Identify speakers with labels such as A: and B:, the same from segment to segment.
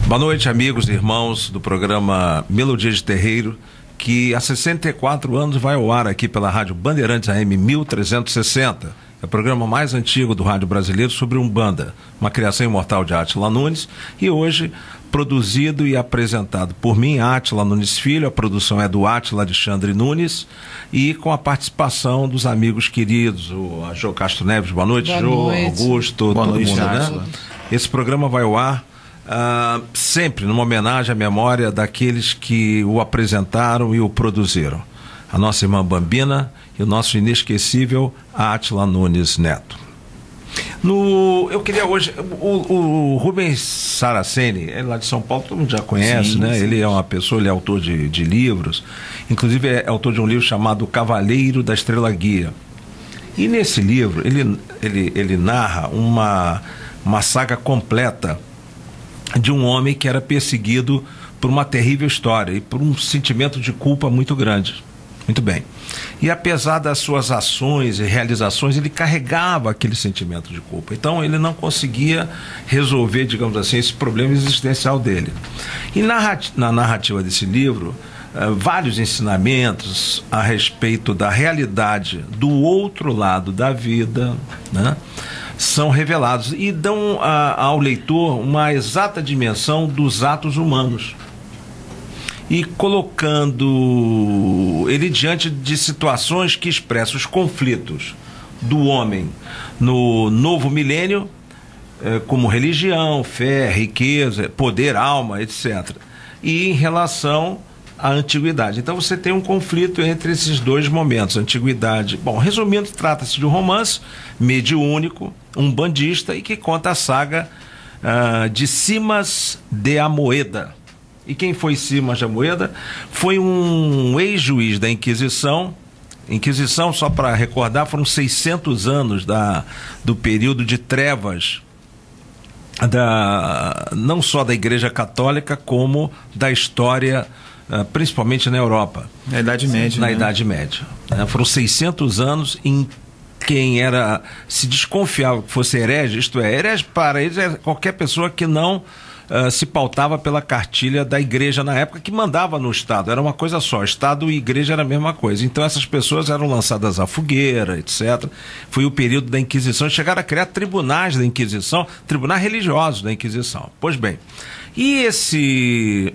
A: Boa noite, amigos e irmãos do programa Melodia de Terreiro, que há 64 anos vai ao ar aqui pela Rádio Bandeirantes AM 1360. É o programa mais antigo do rádio brasileiro sobre Umbanda, uma criação imortal de Átila Nunes, e hoje produzido e apresentado por mim, Átila Nunes Filho. A produção é do Átila Alexandre Nunes, e com a participação dos amigos queridos, a Jô Castro Neves. Boa noite, Jô, Augusto,
B: boa
A: todo
B: noite,
A: mundo,
B: Átila.
A: né? Esse programa vai ao ar sempre numa homenagem à memória daqueles que o apresentaram e o produziram. A nossa irmã Bambina e o nosso inesquecível Átila Nunes Neto. Eu queria hoje, o Rubens Saraceni, ele lá de São Paulo, todo mundo já conhece,
B: sim,
A: né?
B: sim.
A: Ele é uma pessoa, ele é autor de livros, inclusive é autor de um livro chamado Cavaleiro da Estrela Guia. E nesse livro, ele narra uma saga completa de um homem que era perseguido por uma terrível história e por um sentimento de culpa muito grande. Muito bem. E apesar das suas ações e realizações, ele carregava aquele sentimento de culpa. Então ele não conseguia resolver, digamos assim, esse problema existencial dele. E na narrativa desse livro, vários ensinamentos a respeito da realidade do outro lado da vida, né, são revelados e dão ao leitor uma exata dimensão dos atos humanos, e colocando ele diante de situações que expressam os conflitos do homem no novo milênio, como religião, fé, riqueza, poder, alma, etc., e em relação à antiguidade. Então você tem um conflito entre esses dois momentos, antiguidade. Bom, resumindo, trata-se de um romance mediúnico, umbandista, e que conta a saga de Simas de Amoeda. E quem foi Simas de Amoeda? Foi um ex-juiz da Inquisição. Inquisição, só para recordar, foram 600 anos do período de trevas, não só da Igreja Católica, como da história, principalmente na Europa.
B: Na Idade Média.
A: Na Idade Média. Foram 600 anos em quem se desconfiava que fosse herege, isto é, herege para eles é qualquer pessoa que não se pautava pela cartilha da igreja na época, que mandava no Estado, era uma coisa só, Estado e igreja era a mesma coisa. Então essas pessoas eram lançadas à fogueira, etc. Foi o período da Inquisição, chegaram a criar tribunais da Inquisição, tribunais religiosos da Inquisição. Pois bem, e esse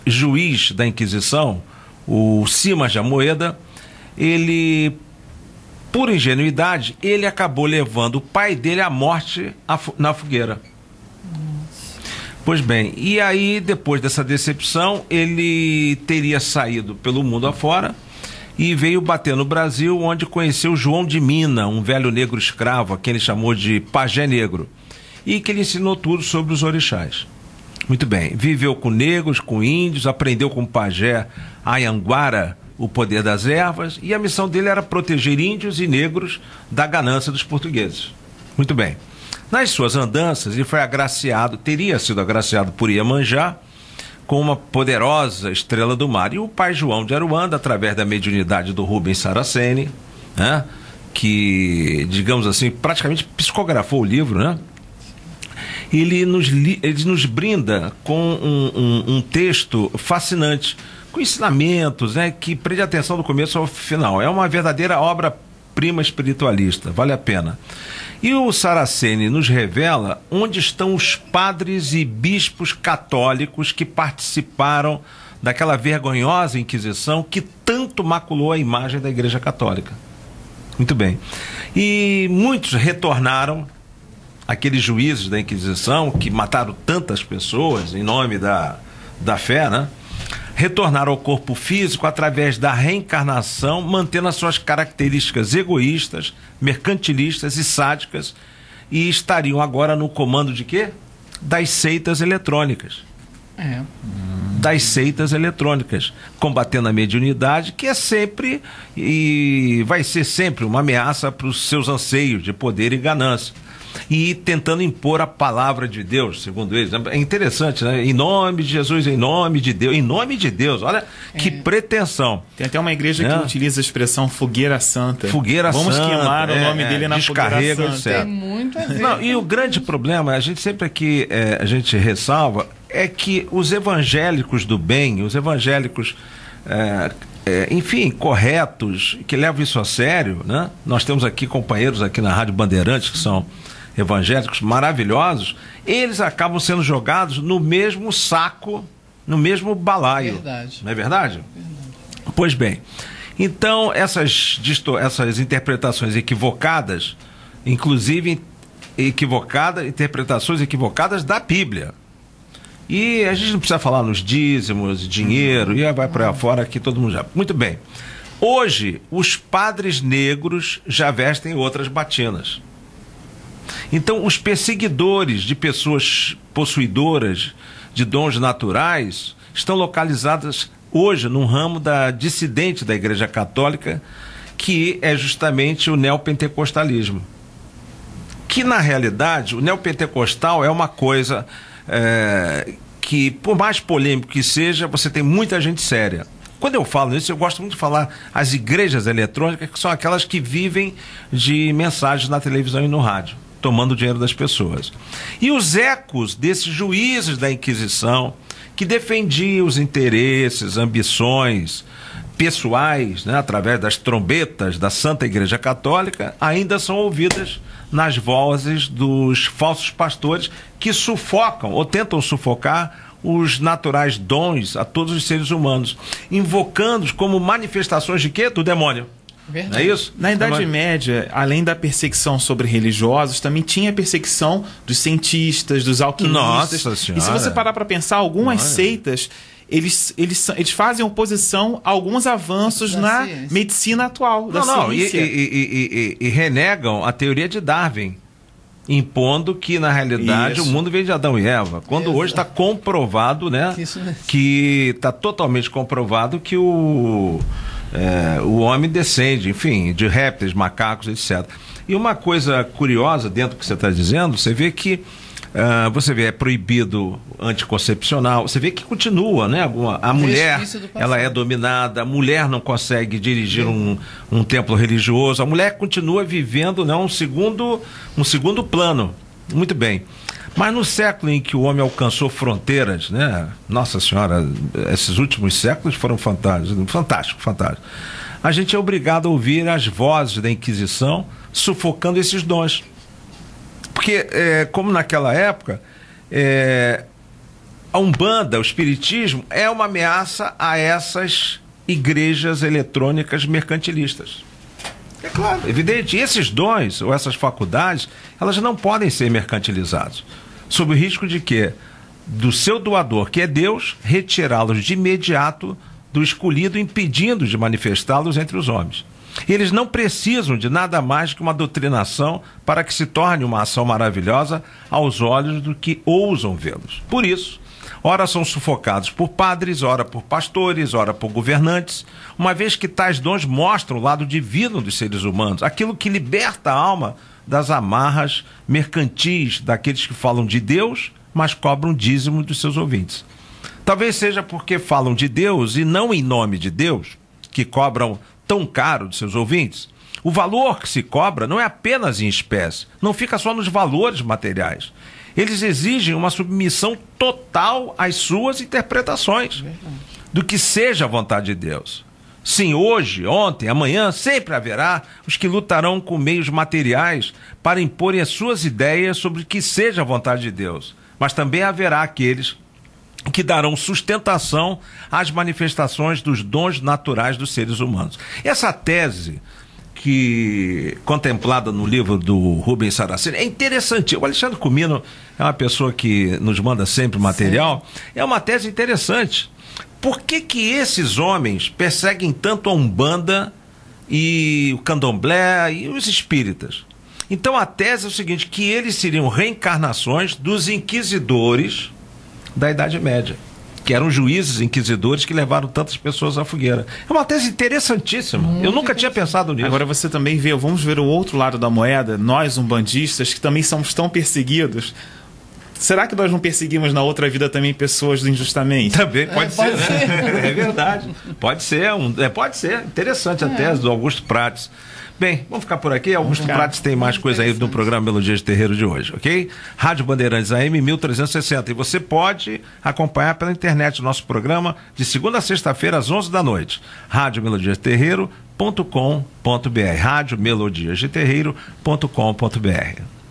A: juiz da Inquisição, o Simas de Amoeda, ele, por ingenuidade, ele acabou levando o pai dele à morte na fogueira. Pois bem, e aí depois dessa decepção, ele teria saído pelo mundo afora e veio bater no Brasil, onde conheceu João de Mina, um velho negro escravo, a quem ele chamou de pajé negro, e que lhe ensinou tudo sobre os orixás. Muito bem, viveu com negros, com índios, aprendeu com o pajé Anhanguara o poder das ervas, e a missão dele era proteger índios e negros da ganância dos portugueses. Muito bem. Nas suas andanças, ele foi teria sido agraciado por Iemanjá com uma poderosa estrela do mar. E o pai João de Aruanda, através da mediunidade do Rubens Saraceni, né, que, digamos assim, praticamente psicografou o livro, né? Ele nos brinda com um texto fascinante, com ensinamentos, né, que prende atenção do começo ao final. É uma verdadeira obra-prima espiritualista, vale a pena. E o Saraceni nos revela onde estão os padres e bispos católicos que participaram daquela vergonhosa Inquisição que tanto maculou a imagem da Igreja Católica. Muito bem. E muitos retornaram, aqueles juízes da Inquisição que mataram tantas pessoas em nome da fé, né? Retornaram ao corpo físico através da reencarnação, mantendo as suas características egoístas, mercantilistas e sádicas, e estariam agora no comando de quê? Das seitas eletrônicas. Das seitas eletrônicas, combatendo a mediunidade, que é sempre e vai ser sempre uma ameaça para os seus anseios de poder e ganância, e tentando impor a palavra de Deus, segundo eles. É interessante, né? Em nome de Jesus, em nome de Deus, em nome de Deus. Olha que pretensão.
B: Tem até uma igreja que utiliza a expressão fogueira santa.
A: Fogueira
B: Vamos
A: santa.
B: Vamos queimar o nome dele na fogueira santa.
C: Tem muito a ver.
A: Não, e o grande problema, a gente sempre aqui, a gente ressalva, é que os evangélicos do bem, os evangélicos, enfim, corretos, que levam isso a sério, né? Nós temos aqui companheiros aqui na Rádio Bandeirantes que são evangélicos maravilhosos, eles acabam sendo jogados no mesmo saco, no mesmo balaio.
C: Verdade.
A: Não é verdade?
C: Verdade.
A: Pois bem, então essas interpretações equivocadas, inclusive interpretações equivocadas da Bíblia. E a gente não precisa falar nos dízimos, dinheiro, e vai para fora que todo mundo já. Muito bem. Hoje, os padres negros já vestem outras batinas. Então, os perseguidores de pessoas possuidoras de dons naturais estão localizados hoje num ramo dissidente da Igreja Católica, que é justamente o neopentecostalismo. Que, na realidade, o neopentecostal é uma coisa que, por mais polêmico que seja, você tem muita gente séria. Quando eu falo isso, eu gosto muito de falar as igrejas eletrônicas, que são aquelas que vivem de mensagens na televisão e no rádio, tomando o dinheiro das pessoas. E os ecos desses juízes da Inquisição, que defendiam os interesses, ambições pessoais, né, através das trombetas da Santa Igreja Católica, ainda são ouvidas nas vozes dos falsos pastores que sufocam ou tentam sufocar os naturais dons a todos os seres humanos, invocando-os como manifestações de quê? Do demônio.
C: Verdade.
A: Não é isso?
B: Na Idade Média, além da perseguição sobre religiosos, também tinha a perseguição dos cientistas, dos alquimistas.
A: Nossa Senhora.
B: E se você parar para pensar, algumas seitas, eles fazem oposição a alguns avanços na medicina atual, da ciência.
A: E renegam a teoria de Darwin, impondo que, na realidade, o mundo veio de Adão e Eva. Quando hoje está comprovado, né? Que está totalmente comprovado que o homem descende, enfim, de répteis, macacos, etc. E uma coisa curiosa dentro do que você está dizendo, você vê que é proibido anticoncepcional, você vê que continua, né? A mulher, ela é dominada, a mulher não consegue dirigir um templo religioso, a mulher continua vivendo, né, um segundo plano. Muito bem. Mas no século em que o homem alcançou fronteiras, né? Nossa Senhora, esses últimos séculos foram fantásticos, fantástico. A gente é obrigado a ouvir as vozes da Inquisição sufocando esses dons. Porque, como naquela época, a Umbanda, o Espiritismo, é uma ameaça a essas igrejas eletrônicas mercantilistas. É claro, evidente. E esses dons, ou essas faculdades, elas não podem ser mercantilizadas. Sob o risco de quê? Do seu doador, que é Deus, retirá-los de imediato do escolhido, impedindo de manifestá-los entre os homens. Eles não precisam de nada mais que uma doutrinação para que se torne uma ação maravilhosa aos olhos do que ousam vê-los. Por isso, ora são sufocados por padres, ora por pastores, ora por governantes, uma vez que tais dons mostram o lado divino dos seres humanos, aquilo que liberta a alma das amarras mercantis daqueles que falam de Deus, mas cobram dízimo dos seus ouvintes. Talvez seja porque falam de Deus e não em nome de Deus, que cobram tão caro de seus ouvintes. O valor que se cobra não é apenas em espécie, não fica só nos valores materiais. Eles exigem uma submissão total às suas interpretações do que seja a vontade de Deus. Sim, hoje, ontem, amanhã, sempre haverá os que lutarão com meios materiais para imporem as suas ideias sobre o que seja a vontade de Deus. Mas também haverá aqueles que darão sustentação às manifestações dos dons naturais dos seres humanos. Essa tese, contemplada no livro do Rubens Saraceni, é interessante. O Alexandre Comino é uma pessoa que nos manda sempre material. Sim. É uma tese interessante. Por que esses homens perseguem tanto a Umbanda e o Candomblé e os espíritas? Então a tese é o seguinte, que eles seriam reencarnações dos inquisidores da Idade Média, que eram juízes inquisidores que levaram tantas pessoas à fogueira. É uma tese interessantíssima. Eu nunca tinha pensado nisso.
B: Agora você também vê, vamos ver o outro lado da moeda, nós umbandistas, que também somos tão perseguidos. Será que nós não perseguimos na outra vida também pessoas injustamente?
A: Também, pode ser, né? É verdade. Pode ser, pode ser. Interessante a tese do Augusto Prates. Bem, vamos ficar por aqui. Augusto Prates tem mais coisa aí no programa Melodia de Terreiro de hoje, ok? Rádio Bandeirantes AM 1360. E você pode acompanhar pela internet o nosso programa de segunda a sexta-feira às 11 da noite. Radiomelodiasterreiro.com.br. Radiomelodiasterreiro.com.br.